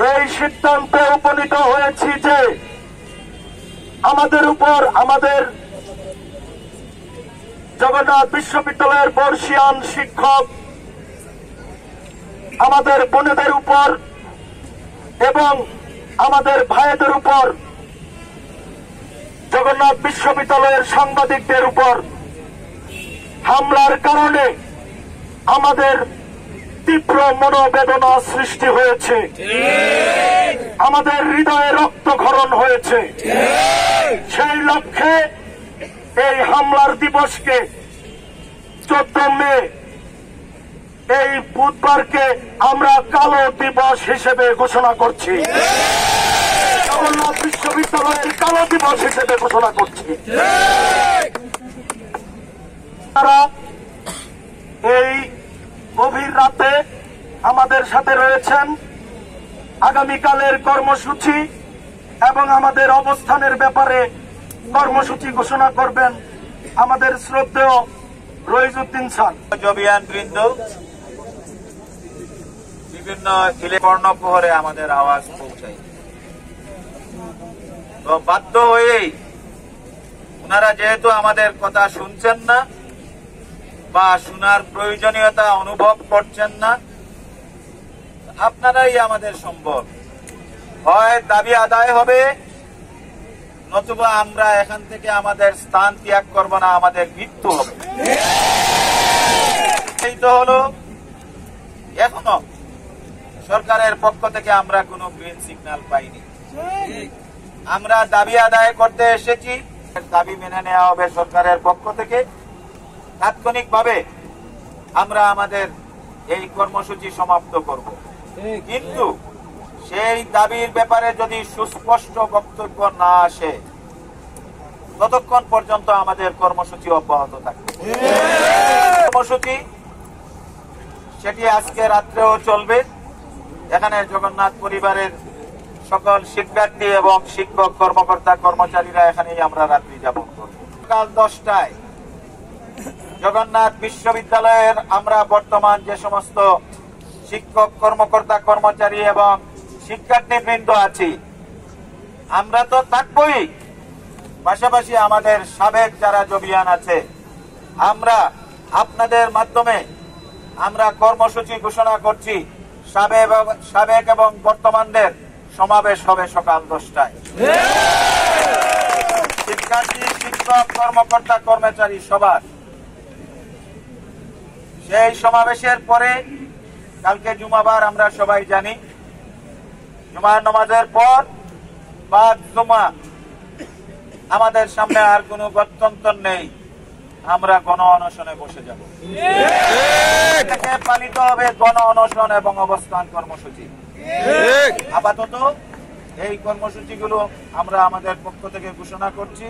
এই সিদ্ধান্তে উপনীত হয়েছি যে আমাদের উপর, আমাদের জগন্নাথ বিশ্ববিদ্যালয়ের বর্ষিয়ান শিক্ষক, আমাদের বোনেদের উপর এবং আমাদের ভাইদের উপর, জগন্নাথ বিশ্ববিদ্যালয়ের সাংবাদিকদের উপর হামলার কারণে আমাদের তীব্র মনোবেদনা সৃষ্টি হয়েছে, আমাদের হৃদয়ে রক্তক্ষরণ হয়েছে। সেই লক্ষ্যে এই হামলার দিবসকে 14 মে এই বুধবারকে আমরা কালো দিবস হিসেবে ঘোষণা করছি, জগন্নাথ বিশ্ববিদ্যালয়ের কালো দিবস হিসেবে ঘোষণা করছি। তারা এই গভীর রাতে আমাদের সাথে রয়েছেন, আগামীকালের কর্মসূচি এবং আমাদের অবস্থানের ব্যাপারে কর্মসূচি ঘোষণা করবেন আমাদের শ্রদ্ধেয় রইজউদ্দিন স্যার। জবিয়ান বৃন্দ বিভিন্ন কর্ণপ্রহরে আমাদের আওয়াজ পৌঁছায়, তো বাধ্য হয়েই ওনারা যেহেতু আমাদের কথা শুনছেন না বা শোনার প্রয়োজনীয়তা অনুভব করছেন না, আপনারাই আমাদের সম্ভব, হয় দাবি আদায় হবে নতুবা আমরা এখান থেকে আমাদের স্থান ত্যাগ করব না, আমাদের মৃত্যু হবে। এই তো হলো, এখনো সরকারের পক্ষ থেকে আমরা কোনো গ্রিন সিগন্যাল পাইনি। আমরা দাবি আদায় করতে এসেছি, দাবি মেনে নেওয়া হবে সরকারের পক্ষ থেকে। তাৎক্ষণিকভাবে আমরা আমাদের এই কর্মসূচি সমাপ্ত করব, কিন্তু সেই দাবির ব্যাপারে যদি সুস্পষ্ট বক্তব্য না আসে ততক্ষণ পর্যন্ত আমাদের কর্মসূচি অব্যাহত থাকবে। কর্মসূচি সেটি আজকে রাত্রেও চলবে। এখানে জগন্নাথ পরিবারের সকল শিক্ষার্থী এবং শিক্ষক, কর্মকর্তা, কর্মচারীরা এখানেই আমরা রাত্রি যাপন করব। সকাল 10টায় জগন্নাথ বিশ্ববিদ্যালয়ের আমরা বর্তমান যে সমস্ত শিক্ষক, কর্মকর্তা, কর্মচারী এবং শিক্ষার্থীবৃন্দ আছি, আমরা তো থাকবই, পাশাপাশি আমাদের সাবেক যারা জবিয়ান আছে, আমরা আপনাদের মাধ্যমে আমরা কর্মসূচি ঘোষণা করছি। সাবেক এবং বর্তমানদের সমাবেশ হবে সকাল 10টায়। শিক্ষার্থী, শিক্ষক, কর্মকর্তা, কর্মচারী সবার সেই সমাবেশের পরে কালকে জুমাবার আমরা সবাই জানি, জুমার নামাজের পর বাদ জুমা আমাদের সামনে আর কোনো গত্যন্তর নেই, আমরা গণ অনশনে বসে যাব। পালিত হবে গণ অনশন এবং অবস্থান কর্মসূচি। আপাতত এই কর্মসূচিগুলো আমরা আমাদের পক্ষ থেকে ঘোষণা করছি।